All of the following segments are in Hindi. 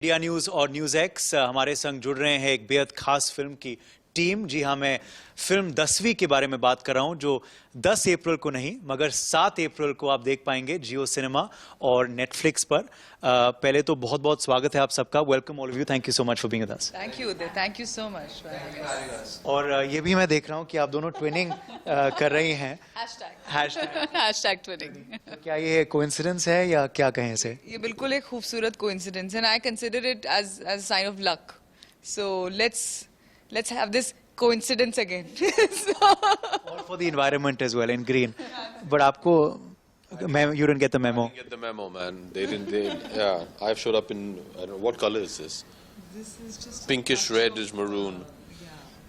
इंडिया न्यूज और न्यूज एक्स हमारे संग जुड़ रहे हैं एक बेहद खास फिल्म की टीम। जी हाँ, मैं फिल्म 10वीं के बारे में बात कर रहा हूं जो 10 अप्रैल को नहीं मगर 7 अप्रैल को आप देख पाएंगे जियो सिनेमा और नेटफ्लिक्स पर। पहले तो बहुत बहुत स्वागत है आप सबका। Welcome all of you, thank you so much for being with us. Thank you, thank you so much. और ये भी मैं देख रहा हूं कि आप दोनों ट्विनिंग कर रही हैं। Hashtag twinning. क्या ये कोइंसिडेंस है या क्या कहें इसे? ये बिल्कुल एक खूबसूरत कोइंसिडेंस है, and I consider it as sign of luck. So let's have this coincidence again. Or for the environment as well in green. But आपको you didn't get the memo. I didn't get the memo, man. They didn't. Yeah, I've showed up in. I don't know, what color is this? This is just Pinkish red is maroon.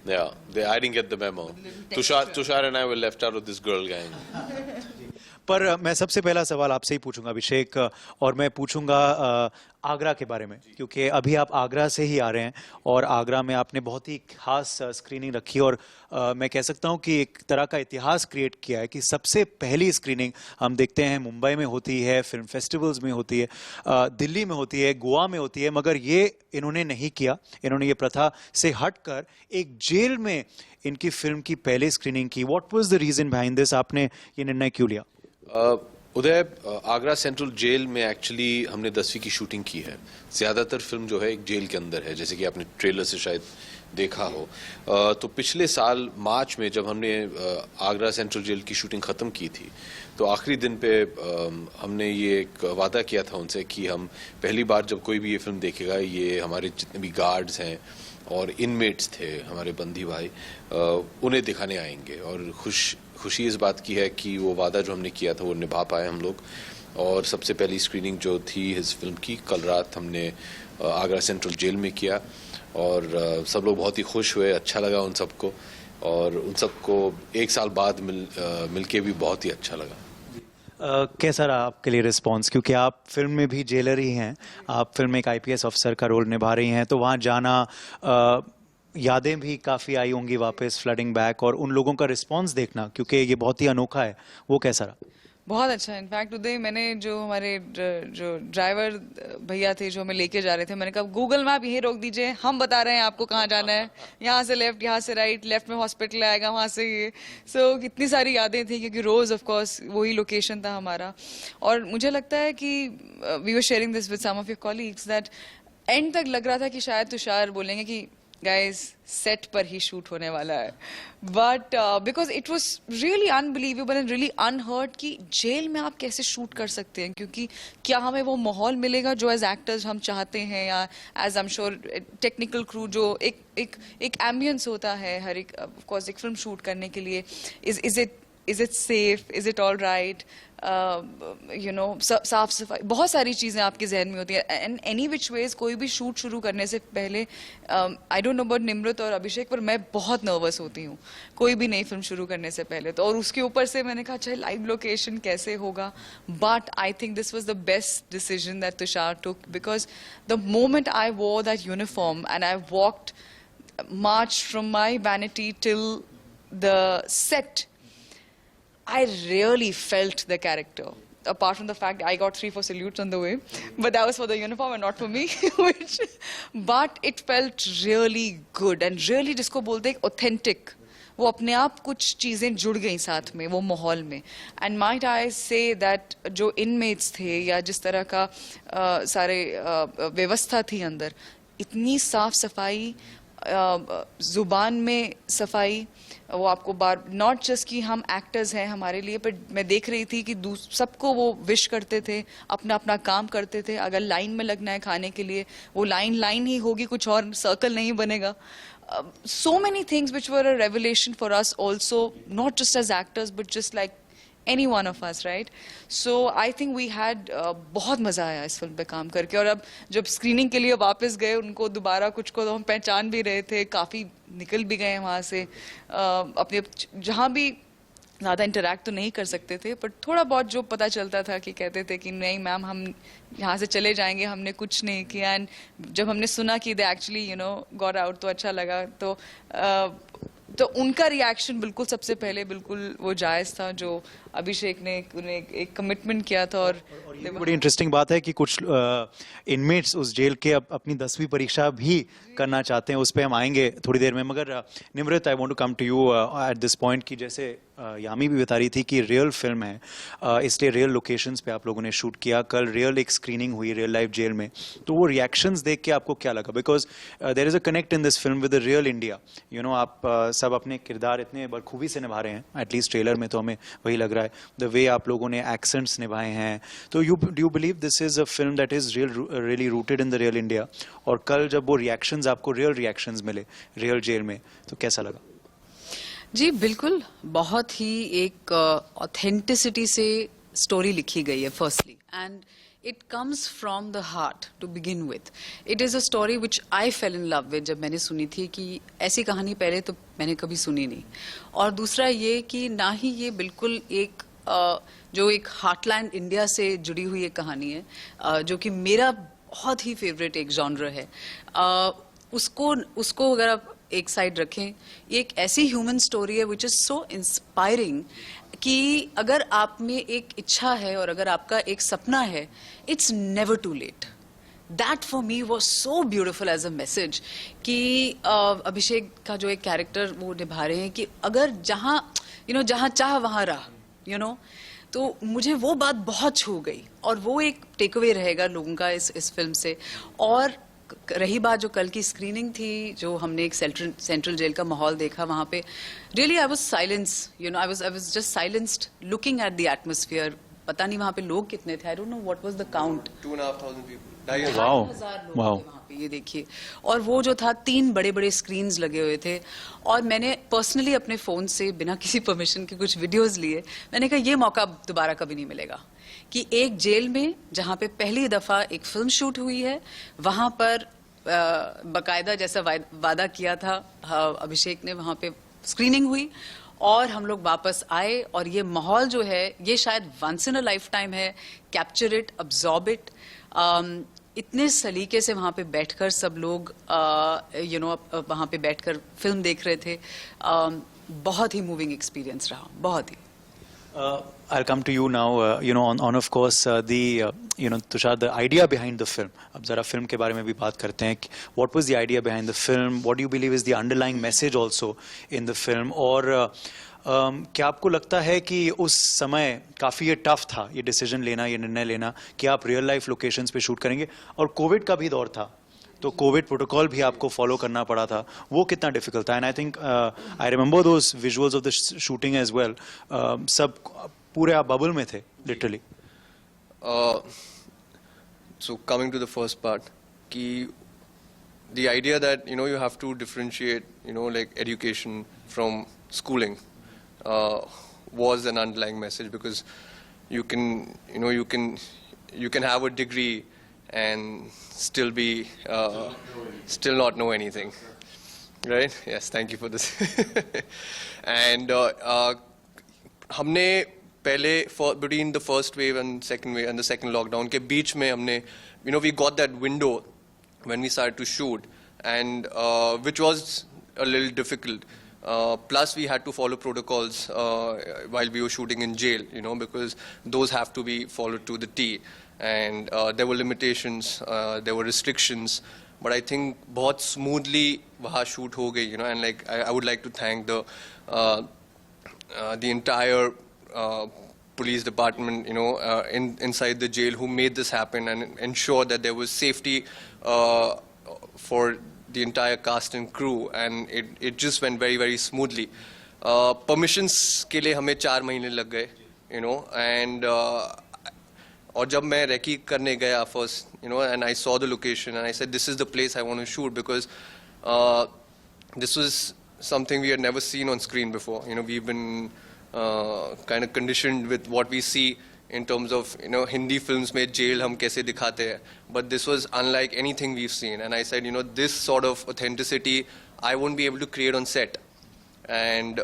Yeah, I didn't get the memo. Tushar and I were left out of this girl gang. पर मैं सबसे पहला सवाल आपसे ही पूछूंगा अभिषेक, और मैं पूछूंगा आगरा के बारे में, क्योंकि अभी आप आगरा से ही आ रहे हैं और आगरा में आपने बहुत ही खास स्क्रीनिंग रखी और मैं कह सकता हूं कि एक तरह का इतिहास क्रिएट किया है कि सबसे पहली स्क्रीनिंग हम देखते हैं मुंबई में होती है, फिल्म फेस्टिवल्स में होती है, दिल्ली में होती है, गोवा में होती है, मगर ये इन्होंने नहीं किया। इन्होंने ये प्रथा से हटकर एक जेल में इनकी फिल्म की पहली स्क्रीनिंग की। What was the reason behind this? आपने ये निर्णय क्यों लिया? उदय, आगरा सेंट्रल जेल में एक्चुअली हमने 10वीं की शूटिंग की है। ज़्यादातर फिल्म जो है एक जेल के अंदर है, जैसे कि आपने ट्रेलर से शायद देखा हो। तो पिछले साल मार्च में जब हमने आगरा सेंट्रल जेल की शूटिंग ख़त्म की थी, तो आखिरी दिन पे हमने ये एक वादा किया था उनसे कि हम पहली बार जब कोई भी ये फिल्म देखेगा, ये हमारे जितने भी गार्ड्स हैं और इनमेट्स थे, हमारे बंदी भाई, उन्हें दिखाने आएंगे। और खुशी इस बात की है कि वो वादा जो हमने किया था वो निभा पाए हम लोग। और सबसे पहली स्क्रीनिंग जो थी इस फिल्म की, कल रात हमने आगरा सेंट्रल जेल में किया और सब लोग बहुत ही खुश हुए, अच्छा लगा उन सबको, और उन सबको एक साल बाद मिल के भी बहुत ही अच्छा लगा। कैसा रहा आपके लिए रिस्पॉन्स? क्योंकि आप फिल्म में भी जेलर ही हैं, आप फिल्म में एक IPS ऑफिसर का रोल निभा रही हैं, तो वहाँ जाना, यादें भी काफ़ी आई होंगी वापस, फ्लडिंग बैक, और उन लोगों का रिस्पॉन्स देखना, क्योंकि ये बहुत ही अनोखा है, वो कैसा रहा? बहुत अच्छा। इनफैक्ट उदय, मैंने जो हमारे जो ड्राइवर भैया थे जो हमें लेके जा रहे थे, मैंने कहा गूगल मैप यहीं रोक दीजिए, हम बता रहे हैं आपको कहाँ जाना है, यहाँ से लेफ्ट, यहाँ से राइट, लेफ्ट में हॉस्पिटल आएगा, वहाँ से ये। सो कितनी सारी यादें थी, क्योंकि रोज ऑफ कोर्स वही लोकेशन था हमारा। और मुझे लगता है कि we were sharing this with some of your colleagues that end तक लग रहा था कि शायद तुषार बोलेंगे कि गाइस सेट पर ही शूट होने वाला है, but because it was really unbelievable and really unheard कि जेल में आप कैसे शूट कर सकते हैं, क्योंकि क्या हमें वो माहौल मिलेगा जो एज एक्टर्स हम चाहते हैं, या as I am sure technical crew जो एक एम्बियंस होता है हर एक, ऑफ कोर्स एक फिल्म शूट करने के लिए। Is it safe, is it all right, you know, साफ सफाई, बहुत सारी चीज़ें आपके जहन में होती है। एंड एनी विच वेज कोई भी शूट शुरू करने से पहले, I don't know about Nimrat और अभिषेक, पर मैं बहुत नर्वस होती हूँ कोई भी नई फिल्म शुरू करने से पहले। तो और उसके ऊपर से मैंने कहा अच्छा लाइव लोकेशन कैसे होगा, but I think this was the best decision that Tushar took, because the moment I wore that uniform and I walked marched from my vanity till the set, I really felt the character. Apart from the fact I got 3-4 salutes on the way, but that was for the uniform and not for me. But it felt really good and really जिसको बोलते हैं authentic. वो अपने आप कुछ चीज़ें जुड़ गई साथ में वो माहौल में। And might I say that जो इनमेट्स थे या जिस तरह का सारे व्यवस्था थी अंदर, इतनी साफ सफाई, जुबान में सफाई, वो आपको बार नॉट जस्ट कि हम एक्टर्स हैं हमारे लिए, पर मैं देख रही थी कि सबको वो विश करते थे, अपना अपना काम करते थे। अगर लाइन में लगना है खाने के लिए, वो लाइन ही होगी, कुछ और सर्कल नहीं बनेगा। So many things which were a revelation for us also, not just as actors but just like any one of us, right? So I think we had बहुत मज़ा आया इस फिल्म पे काम करके। और अब जब स्क्रीनिंग के लिए वापस गए, उनको दोबारा कुछ को तो हम पहचान भी रहे थे, काफ़ी निकल भी गए वहाँ से, अपने जहाँ भी ज़्यादा इंटरैक्ट तो नहीं कर सकते थे, पर थोड़ा बहुत जो पता चलता था कि कहते थे कि नहीं मैम हम यहाँ से चले जाएंगे, हमने कुछ नहीं किया। एंड जब हमने सुना कि they actually you know got out, तो अच्छा लगा। तो उनका रिएक्शन बिल्कुल सबसे पहले बिल्कुल वो जायज़ था जो अभिषेक ने एक कमिटमेंट किया था और ये बड़ी इंटरेस्टिंग बात है कि कुछ इनमेट्स उस जेल के अपनी 10वीं परीक्षा भी करना चाहते हैं, उस पर हम आएंगे थोड़ी देर में। मगर Nimrit, I want to come to you at this point कि जैसे यामी भी बता रही थी कि रियल फिल्म है, इसलिए रियल लोकेशंस पे आप लोगों ने शूट किया। कल रियल एक स्क्रीनिंग हुई रियल लाइफ जेल में, तो वो रिएक्शंस देख के आपको क्या लगा? Because there is a connect in this film with the real India. You know, आप सब अपने किरदार इतने बखूबी से निभा रहे हैं, एटलीस्ट ट्रेलर में तो हमें वही लग रहा है, द वे आप लोगों ने एक्सेंट्स निभाए हैं। तो do you believe this is a film that is really rooted in the real India? और कल जब वो रिएक्शंस आपको रियल रिएक्शंस मिले रियल जेल में, तो कैसा लगा? जी बिल्कुल, बहुत ही एक ऑथेंटिसिटी से स्टोरी लिखी गई है firstly, and it comes from the heart to begin with. It is a story which I fell in love with. जब मैंने सुनी थी कि ऐसी कहानी पहले तो मैंने कभी सुनी नहीं, और दूसरा ये कि ना ही ये बिल्कुल एक जो एक हार्टलैंड इंडिया से जुड़ी हुई एक कहानी है, जो कि मेरा बहुत ही फेवरेट एक जॉनर है। उसको अगर आप एक साइड रखें, ये एक ऐसी ह्यूमन स्टोरी है विच इज सो इंस्पायरिंग कि अगर आप में एक इच्छा है और अगर आपका एक सपना है, it's never too late. That for me was so beautiful as a message कि अभिषेक का जो एक कैरेक्टर वो निभा रहे हैं कि अगर जहाँ जहाँ चाह वहाँ राह, तो मुझे वो बात बहुत छू गई, और वो एक टेक अवे रहेगा लोगों का इस फिल्म से। और रही बात जो कल की स्क्रीनिंग थी, जो हमने एक सेंट्रल जेल का माहौल देखा वहाँ पे, really I was silence, I was just silenced looking at the atmosphere. पता नहीं वहाँ पे लोग कितने थे, I don't know what was the count. 2,500 people. Wow, 2,500 लोग वाओ। थे वहाँ पे, ये देखिए। और वो जो था, 3 बड़े बड़े स्क्रीन्स लगे हुए थे, और मैंने पर्सनली अपने फोन से बिना किसी परमिशन के कुछ वीडियोस लिए। मैंने कहा ये मौका दोबारा कभी नहीं मिलेगा कि एक जेल में जहाँ पे पहली दफा एक फिल्म शूट हुई है, वहाँ पर बकायदा जैसा वादा किया था अभिषेक ने, वहाँ पे स्क्रीनिंग हुई और हम लोग वापस आए, और ये माहौल जो है ये शायद once in a lifetime है। Capture it, absorb it. इतने सलीके से वहाँ पे बैठकर सब लोग वहाँ पे बैठकर फिल्म देख रहे थे। बहुत ही मूविंग एक्सपीरियंस रहा, बहुत ही। I'll come to you now, on of course Tushar, the idea behind the film. अब जरा फिल्म के बारे में भी बात करते हैं। What was the idea behind the film? What do you believe is the underlying message also in the film? और क्या आपको लगता है कि उस समय काफ़ी ये टफ था, ये डिसीजन लेना, ये निर्णय लेना कि आप रियल लाइफ लोकेशंस पे शूट करेंगे? और कोविड का भी दौर था, तो कोविड प्रोटोकॉल भी आपको फॉलो करना पड़ा था, वो कितना डिफिकल्ट था? And I think I remember those visuals of the shooting as well. सब पूरे आप बबल में थे literally. So coming to the first part, the idea that you have to differentiate like education from schooling was an underlying message, because you can have a degree and still be still not know anything, right? Yes, thank you for this. And हमने पहले between the first wave and second wave and the second lockdown के बीच में हमने we got that window when we started to shoot, and which was a little difficult. Plus we had to follow protocols while we were shooting in jail, because those have to be followed to the T, and there were limitations, there were restrictions, but I think बहुत smoothly वहाँ shoot हो गई, and like I would like to thank the entire police department, inside the jail, who made this happen and ensured that there was safety for the entire cast and crew, and it just went very, very smoothly. Permissions के लिए हमें 4 महीने लग गए, and और जब मैं रेकी करने गया first, and I saw the location and I said, this is the place I want to shoot, because this was something we had never seen on screen before. We've been kind of conditioned with what we see in terms of Hindi films में jail हम कैसे दिखाते हैं, but this was unlike anything we've seen, and I said this sort of authenticity I won't be able to create on set, and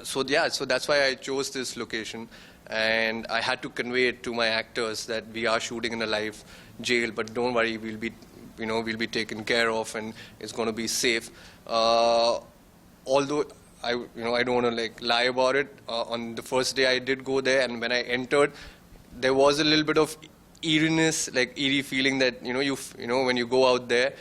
so that's why I chose this location, and I had to convey it to my actors that we are shooting in a live jail, but don't worry, we'll be taken care of and it's going to be safe. Although I don't want to like lie about it. On the first day, I did go there, and when I entered, there was a little bit of eeriness, like eerie feeling that when you go out there.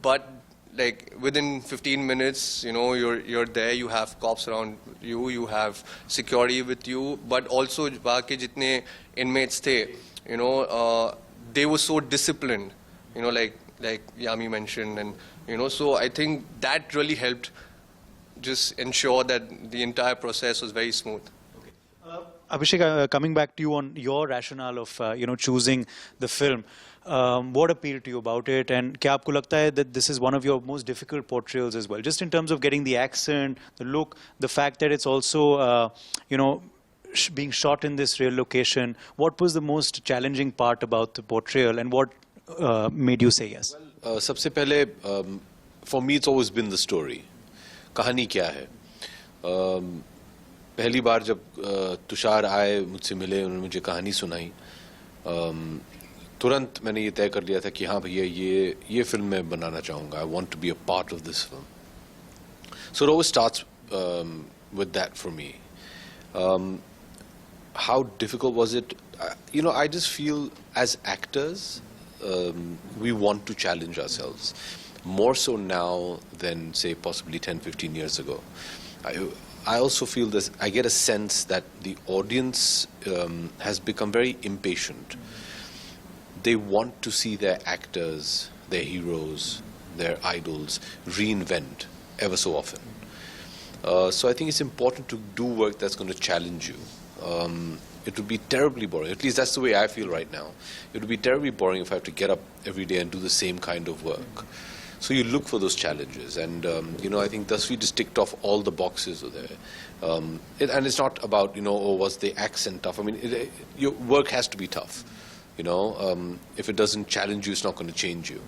But like within 15 minutes, you're there. You have cops around you. You have security with you. But also, वहाँ के जितने inmates थे, they were so disciplined. Like Yami mentioned, and so I think that really helped just ensure that the entire process was very smooth. Abhishek, coming back to you on your rationale of choosing the film, what appealed to you about it, and क्या आपको लगता है that this is one of your most difficult portrayals as well, just in terms of getting the accent, the look, the fact that it's also being shot in this real location. What was the most challenging part about the portrayal, and what made you say yes? सबसे पहले for me it's always been the story. कहानी क्या है? पहली बार जब तुषार आए, मुझसे मिले, उन्होंने मुझे कहानी सुनाई, तुरंत मैंने ये तय कर लिया था कि हाँ भैया ये फिल्म मैं बनाना चाहूँगा. I want to be a part of this film. So it always starts with that for me. How difficult was it? I just feel as actors, we want to challenge ourselves more so now than say possibly 10-15 years ago. I also feel this, I get a sense that the audience has become very impatient. They want to see their actors, their heroes, their idols reinvent ever so often. So I think it's important to do work that's going to challenge you. It would be terribly boring, at least that's the way I feel right now. It would be terribly boring if I have to get up every day and do the same kind of work. So you look for those challenges, and I think Dasvi just ticked off all the boxes there. And it's not about was the accent tough. I mean, your work has to be tough. If it doesn't challenge you, it's not going to change you.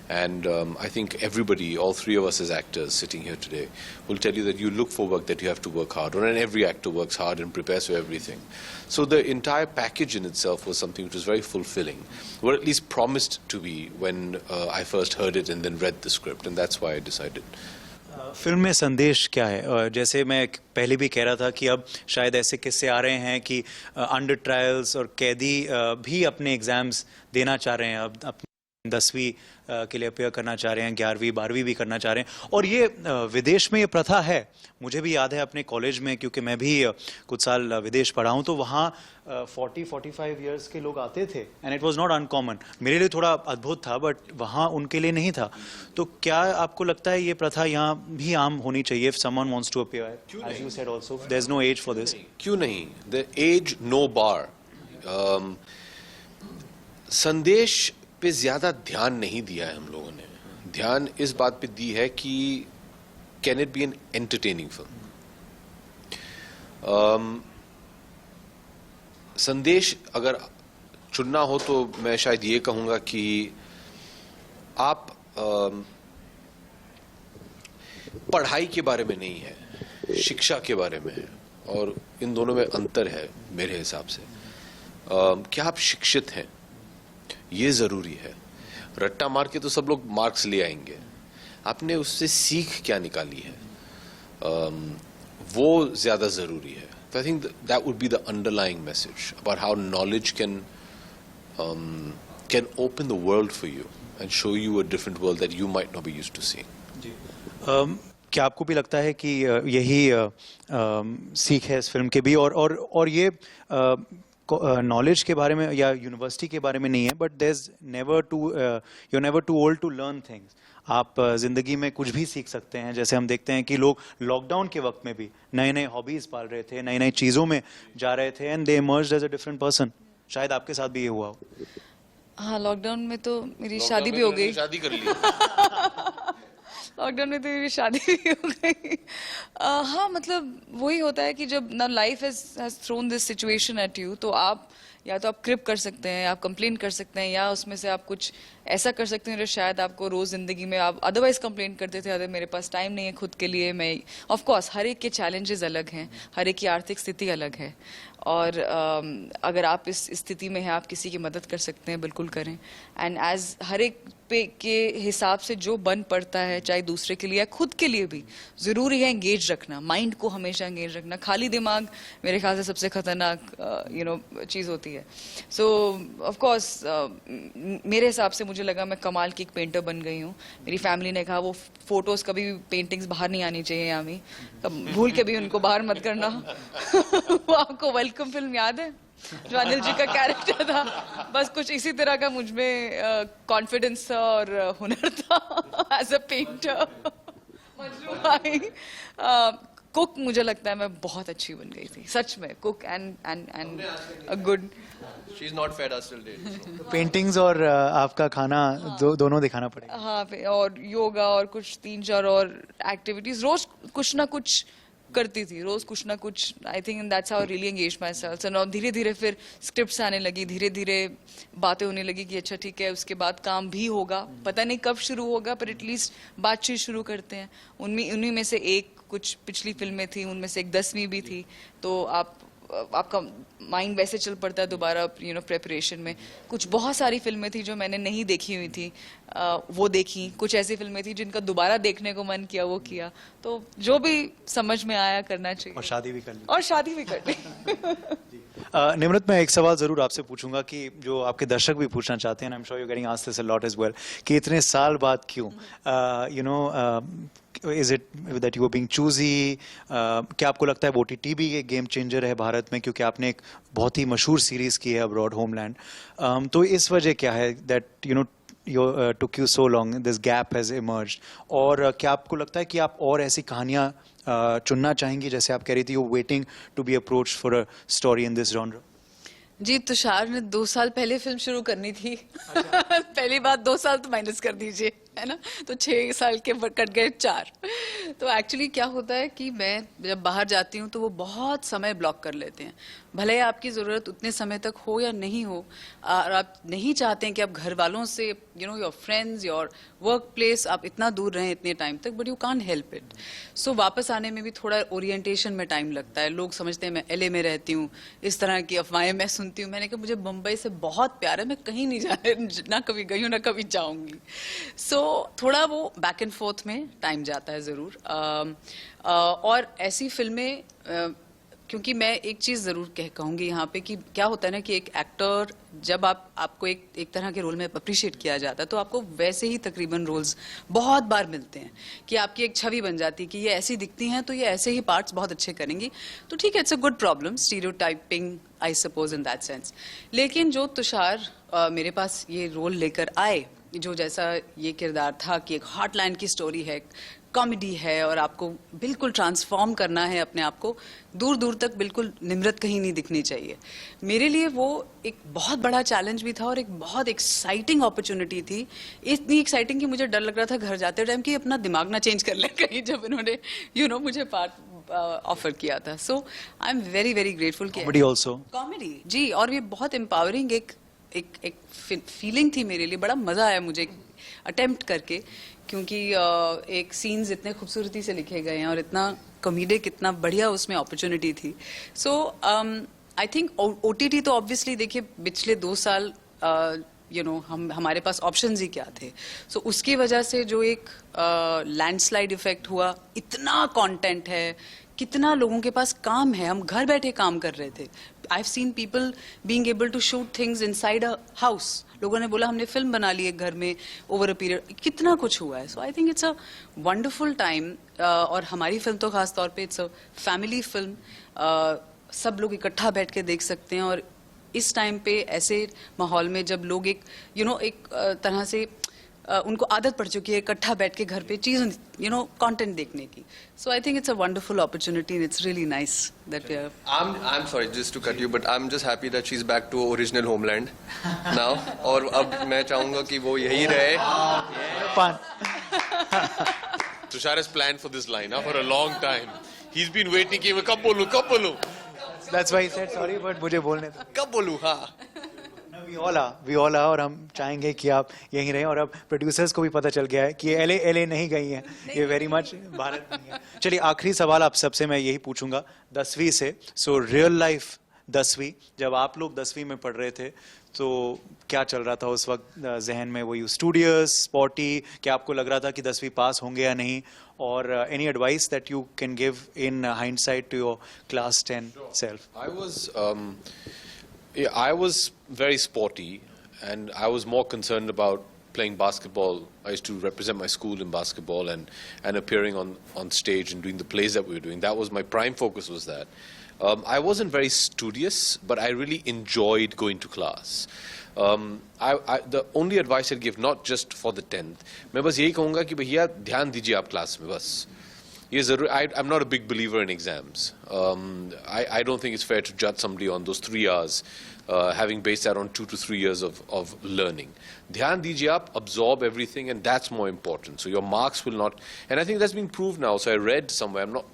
And I think everybody, all three of us as actors sitting here today, will tell you that you look for work that you have to work hard on, and every actor works hard and prepares for everything. So the entire package in itself was something which was very fulfilling, or at least promised to be when I first heard it and then read the script, and that's why I decided. Film में संदेश क्या है? जैसे मैं पहले भी कह रहा था कि अब शायद ऐसे किस्से आ रहे हैं कि अंडर ट्रायल्स और कैदी भी अपने एग्जाम्स देना चाह रहे हैं, अब अपनी 10वीं के लिए अपेयर करना चाह रहे हैं, 11वीं 12वीं भी करना चाह रहे हैं. और ये विदेश में ये प्रथा है. मुझे भी याद है अपने कॉलेज में, क्योंकि मैं भी कुछ साल विदेश पढ़ा हूँ, तो वहाँ 40-45 इयर्स के लोग आते थे, and it was not uncommon. मेरे लिए थोड़ा अद्भुत था, बट वहाँ उनके लिए नहीं था. तो क्या आपको लगता है ये प्रथा यहाँ भी आम होनी चाहिए? If someone wants to appear, as you said also, there is no age for this. क्यों नहीं? The age no bar. संदेश पे ज्यादा ध्यान नहीं दिया है हम लोगों ने. ध्यान इस बात पे दी है कि can it be an entertaining film. संदेश अगर चुनना हो तो मैं शायद ये कहूंगा कि आप पढ़ाई के बारे में नहीं है, शिक्षा के बारे में है, और इन दोनों में अंतर है मेरे हिसाब से. क्या आप शिक्षित हैं, ये जरूरी है. रट्टा मार के तो सब लोग मार्क्स ले आएंगे. आपने उससे सीख क्या निकाली है, वो ज्यादा जरूरी है. तो I think that would be the underlying message about how knowledge can open the world for you and show you a different world that you might not be used to seeing. क्या आपको भी लगता है कि यही सीख है इस फिल्म के भी? और ये नॉलेज के बारे में या यूनिवर्सिटी के बारे में नहीं है, but there is you never too old to learn things. आप जिंदगी में कुछ भी सीख सकते हैं. जैसे हम देखते हैं कि लोग लॉकडाउन के वक्त में भी नए नए हॉबीज पाल रहे थे, नई नई चीज़ों में जा रहे थे, and they emerged as a different person. शायद आपके साथ भी ये हुआ हो. हाँ, लॉकडाउन में तो मेरी शादी भी हो गई. शादी कर ली. लॉकडाउन में तो मेरी शादी भी हो गई. हाँ, मतलब वही होता है कि जब ना life has thrown this situation at you, तो आप या तो आप क्रिप कर सकते हैं, आप कंप्लेन कर सकते हैं, या उसमें से आप कुछ ऐसा कर सकते हैं जो शायद आपको रोज जिंदगी में आप अदरवाइज कंप्लेन करते थे, अरे मेरे पास टाइम नहीं है खुद के लिए। मैं ऑफ कोर्स हर एक के चैलेंजेस अलग हैं, हर एक की आर्थिक स्थिति अलग है, और अगर आप इस स्थिति में हैं, आप किसी की मदद कर सकते हैं, बिल्कुल करें। एंड एज हर एक पे के हिसाब से जो बन पड़ता है, चाहे दूसरे के लिए या खुद के लिए भी, ज़रूरी है एंगेज रखना, माइंड को हमेशा एंगेज रखना। खाली दिमाग मेरे ख्याल से सबसे खतरनाक चीज़ होती है। सो ऑफ कोर्स मेरे हिसाब से मुझे लगा मैं कमाल की एक पेंटर बन गई हूँ। मेरी फैमिली ने कहा वो फोटोज़ कभी भी पेंटिंग्स बाहर नहीं आनी चाहिए यामी, कब भूल के भी उनको बाहर मत करना। वो आपको वेलकम फिल्म याद है जो अनिल जी का कैरेक्टर था? बस कुछ इसी तरह का मुझ में कॉन्फिडेंस था और हुनर था एज अ पेंटर। मजनू भाई कुक, मुझे लगता है मैं बहुत अच्छी बन गई थी सच में, cook and a good. She's not fed us till date. So. Paintings और आपका खाना दोनों दिखाना पड़ेगा। हाँ, और योगा और कुछ 3-4 और एक्टिविटीज, रोज कुछ ना कुछ करती थी, रोज कुछ ना कुछ। I think that's how I really engage my self. और धीरे धीरे फिर स्क्रिप्ट्स आने लगी, धीरे धीरे बातें होने लगी कि अच्छा ठीक है, उसके बाद काम भी होगा, पता नहीं कब शुरू होगा, पर एटलीस्ट बातचीत शुरू करते हैं। उन्हीं में से एक कुछ पिछली फिल्में थी, उनमें से एक 10वीं भी थी, तो आपका माइंड वैसे चल पड़ता है दोबारा प्रेपरेशन में। कुछ बहुत सारी फिल्में थी जो मैंने नहीं देखी हुई थी, वो देखी। कुछ ऐसी फिल्में थी जिनका दोबारा देखने को मन किया, वो किया। तो जो भी समझ में आया करना चाहिए। और शादी भी कर ली। और शादी भी कर ली। निमृत, मैं एक सवाल जरूर आपसे पूछूंगा कि जो आपके दर्शक भी पूछना चाहते हैं, I am sure you getting asked this a lot as well, कि इतने साल बाद क्यों, is it that you are being choosy? क्या आपको लगता है OTT भी एक गेम चेंजर है भारत में, क्योंकि आपने एक बहुत ही मशहूर सीरीज की है अब्रॉड, होमलैंड, तो इस वजह क्या है that took you so long, this gap has emerged? और क्या आपको लगता है कि आप और ऐसी कहानियां चुनना चाहेंगी, जैसे आप कह रही थी you waiting to be approached for a story in this genre? जी, तुषार ने 2 साल पहले फिल्म शुरू करनी थी। पहली बात, 2 साल तो माइनस कर दीजिए, है ना, तो 6 साल के कट गए 4। तो एक्चुअली क्या होता है कि मैं जब बाहर जाती हूँ तो वो बहुत समय ब्लॉक कर लेते हैं, भले ही आपकी ज़रूरत उतने समय तक हो या नहीं हो, और आप नहीं चाहते हैं कि आप घर वालों से, your friends, your work place, आप इतना दूर रहें इतने टाइम तक, but you can't help it. So वापस आने में भी थोड़ा ओरिएंटेशन में टाइम लगता है। लोग समझते हैं मैं LA में रहती हूँ, इस तरह की अफवाहें मैं सुनती हूँ। मैंने कहा मुझे मुंबई से बहुत प्यार है, मैं कहीं नहीं जाने, ना कभी गई हूँ ना कभी जाऊँगी। सो थोड़ा वो बैक एंड फोर्थ में टाइम जाता है ज़रूर। और ऐसी फिल्में, क्योंकि मैं एक चीज़ ज़रूर कहूँगी यहाँ पे कि क्या होता है ना कि एक एक्टर जब आपको एक तरह के रोल में अप्रिशिएट किया जाता है, तो आपको वैसे ही तकरीबन रोल्स बहुत बार मिलते हैं कि आपकी एक छवि बन जाती है कि ये ऐसी दिखती हैं तो ये ऐसे ही पार्ट्स बहुत अच्छे करेंगी। तो ठीक है, it's a good problem, stereotyping I suppose in that sense. लेकिन जो तुषार मेरे पास ये रोल लेकर आए, जो जैसा ये किरदार था कि एक हॉटलाइन की स्टोरी है, कॉमेडी है, और आपको बिल्कुल ट्रांसफॉर्म करना है अपने आप को, दूर दूर तक बिल्कुल निमृत कहीं नहीं दिखनी चाहिए। मेरे लिए वो एक बहुत बड़ा चैलेंज भी था और एक बहुत एक्साइटिंग अपॉर्चुनिटी थी। इतनी एक्साइटिंग कि मुझे डर लग रहा था घर जाते टाइम कि अपना दिमाग ना चेंज कर ले कहीं, जब इन्होंने मुझे पार्ट ऑफर किया था। So I am very very grateful. Comedy also? Comedy जी, और ये बहुत एम्पावरिंग एक फीलिंग थी मेरे लिए। बड़ा मजा आया मुझे अटेम्प्ट करके, क्योंकि एक सीन्स इतने खूबसूरती से लिखे गए हैं और इतना कॉमेडिक, इतना बढ़िया उसमें अपॉर्चुनिटी थी। सो आई थिंक OTT तो ऑब्वियसली देखिए पिछले 2 साल हमारे पास ऑप्शंस ही क्या थे। सो उसकी वजह से जो एक लैंडस्लाइड इफेक्ट हुआ, इतना कंटेंट है, कितना लोगों के पास काम है, हम घर बैठे काम कर रहे थे। I have seen people being able to shoot things inside a house. लोगों ने बोला हमने फिल्म बना ली है घर में ओवर अ पीरियड, कितना कुछ हुआ है। So I think it's a wonderful time. और हमारी फिल्म तो खास तौर पे इट्स अ फैमिली फिल्म, सब लोग इकट्ठा बैठ के देख सकते हैं। और इस टाइम पे ऐसे माहौल में जब लोग एक तरह से उनको आदत पड़ चुकी है इकट्ठा बैठ के घर पे चीज कंटेंट देखने की। So I think it's a wonderful opportunity and it's really nice that we are. I'm sorry just to cut you, but I'm just happy that she's back to original homeland now. और अब मैं चाहूंगा कि वो यही रहे। Fun. Tushar has planned for this line for a long time. He's been waiting कि मैं कब बोलूं। That's why he said sorry, but मुझे बोलने दो। कब बोलूं? हाँ। we all are, और हम चाहेंगे कि आप यहीं रहें, और अब प्रोड्यूसर्स को भी पता चल गया है कि एलए नहीं गई हैं, ये वेरी मच भारत में है। चलिए आखिरी सवाल आप सबसे मैं यही पूछूंगा 10वीं से। सो रियल लाइफ 10वीं, जब आप लोग 10वीं में पढ़ रहे थे तो क्या चल रहा था उस वक्त जहन में? वो यू स्टूडियस, स्पॉटी, क्या आपको लग रहा था कि 10वीं पास होंगे या नहीं? और any advice that you can give in hindsight to your class 10 self? I was very sporty, and I was more concerned about playing basketball. I used to represent my school in basketball and appearing on stage and doing the plays that we were doing. That was my prime focus, was that. I wasn't very studious, but I really enjoyed going to class. The only advice I'd give, not just for the 10th, मैं बस यही कहूँगा कि भैया ध्यान दीजिए आप क्लास में बस। ये ज़रूर, I'm not a big believer in exams. I don't think it's fair to judge somebody on those 3 hours, having based that on 2 to 3 years of learning. ध्यान दीजिए आप, absorb everything, and that's more important. So your marks will not, and I think that's been proved now. So I read somewhere, I'm not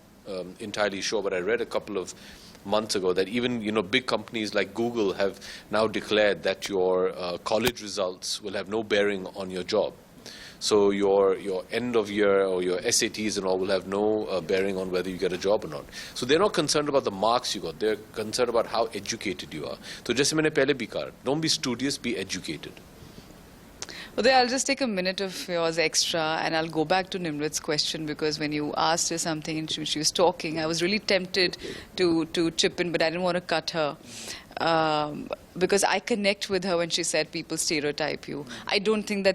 entirely sure, but I read a couple of months ago that even big companies like Google have now declared that your college results will have no bearing on your job. So your end of year or your SATs and all will have no bearing on whether you get a job or not. So they're not concerned about the marks you got. They're concerned about how educated you are. So जैसे मैंने पहले भी कहा, don't be studious, be educated. Uday, I'll just take a minute of yours extra, and I'll go back to Nimrat's question, because when you asked her something and she was talking, I was really tempted to chip in, but I didn't want to cut her. Because I connect with her when she said people stereotype you. I don't think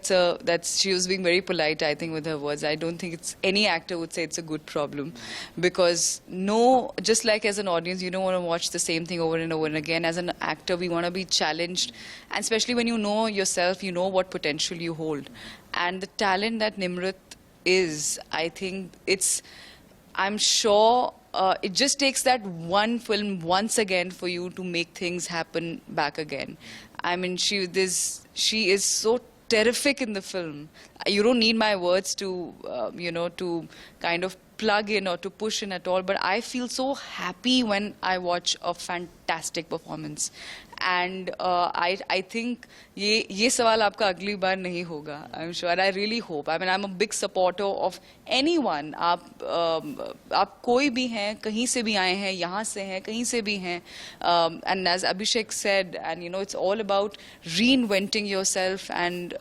she was being very polite, I think, with her words. I don't think any actor would say it's a good problem. Because just like as an audience, you don't want to watch the same thing over and over and again. As an actor, we want to be challenged. And especially when you know yourself, you know what potential you hold. And the talent that Nimrat is, I think I'm sure it just takes that one film once again for you to make things happen back again. I mean, she is so terrific in the film. You don't need my words to, to kind of plug in or to push in at all, but I feel so happy when I watch a fantastic performance. And I think ये सवाल आपका अगली बार नहीं होगा. I'm sure. I really hope. I mean, I'm a big supporter of anyone. आप कोई भी हैं, कहीं से भी आए हैं, यहाँ से हैं, कहीं से भी हैं. And as Abhishek said, and it's all about reinventing yourself and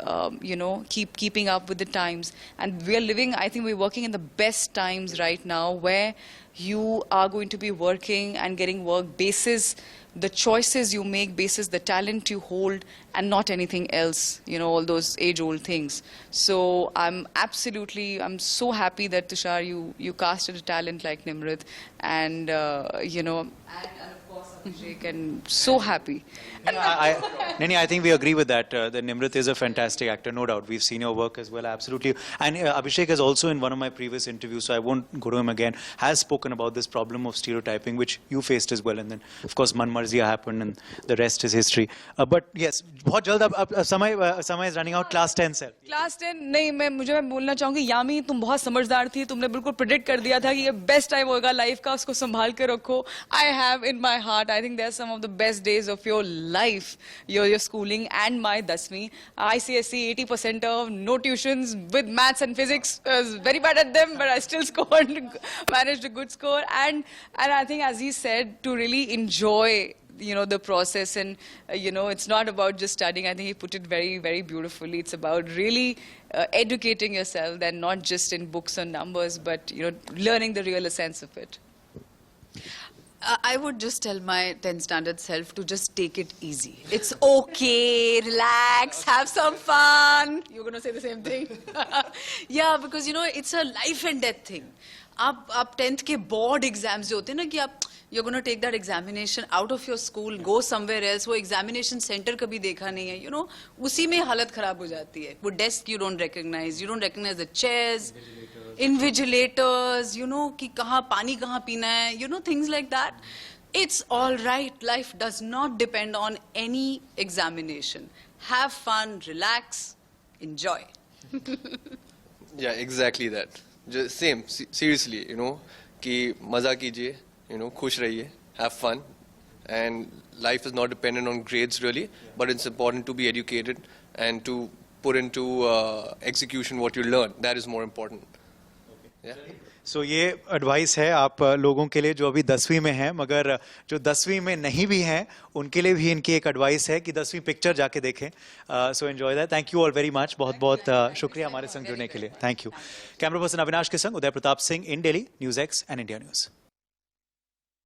keeping up with the times. And we are living, I think we're working in the best times right now, where you are going to be working and getting work basis the choices you make, basis the talent you hold, and not anything else, all those age-old things. So I'm so happy that, Tushar, you casted a talent like Nimrat, and, and of course, Abhishek, and so happy. Nini, I think we agree with that. That Nimrat is a fantastic actor, no doubt. We've seen your work as well, absolutely. And Abhishek has also, in one of my previous interviews, so I won't go to him again, has spoken about this problem of stereotyping, which you faced as well. And then, of course, Man Marziya happened, and the rest is history. But yes, बहुत जल्द अब समय is running out. Class 10 से. Class 10 नहीं, मैं बोलना चाहूँगी, यामी तुम बहुत समझदार थी, तुमने बिल्कुल प्रेडिक्ट कर दिया था कि ये बेस्ट टाइम होगा लाइफ का, उसको संभाल के रखो. I have in my heart, I think they're some of the best days of your life, your schooling and my 10वीं. ICSE 80% of no tuitions with maths and physics. I was very bad at them, but I still managed a good score. And I think, as he said, to really enjoy the process, and it's not about just studying. I think he put it very, very beautifully. It's about really educating yourself, and not just in books and numbers, but learning the real essence of it. I would just tell my 10th standard self to just take it easy. It's okay, relax, have some fun. You're going to say the same thing? Yeah, because it's a life and death thing. आप 10th के board exams जो होते हैं ना कि आप you're going to take that examination out of your school, go somewhere else. वो examination center कभी देखा नहीं है, उसी में हालत खराब हो जाती है. वो desk you don't recognize the chairs, invigilators, कि कहाँ पानी कहाँ पीना है, things like that. It's all right. Life does not depend on any examination. Have fun, relax, enjoy. Yeah, exactly that. Just seriously, कि मजा कीजिए, खुश रहिए, have fun, and life is not dependent on grades really, but it's important to be educated and to put into execution what you learn. That is more important. Yeah. सो ये एडवाइस है आप लोगों के लिए जो अभी 10वीं में हैं मगर जो 10वीं में नहीं भी हैं उनके लिए भी इनकी एक एडवाइस है कि 10वीं पिक्चर जाके देखें. So enjoy that. Thank you all very much. बहुत बहुत शुक्रिया हमारे संग जुड़ने के लिए. Thank you. Camera person Avinash के संग Uday Pratap Singh in Delhi, NewsX and India news.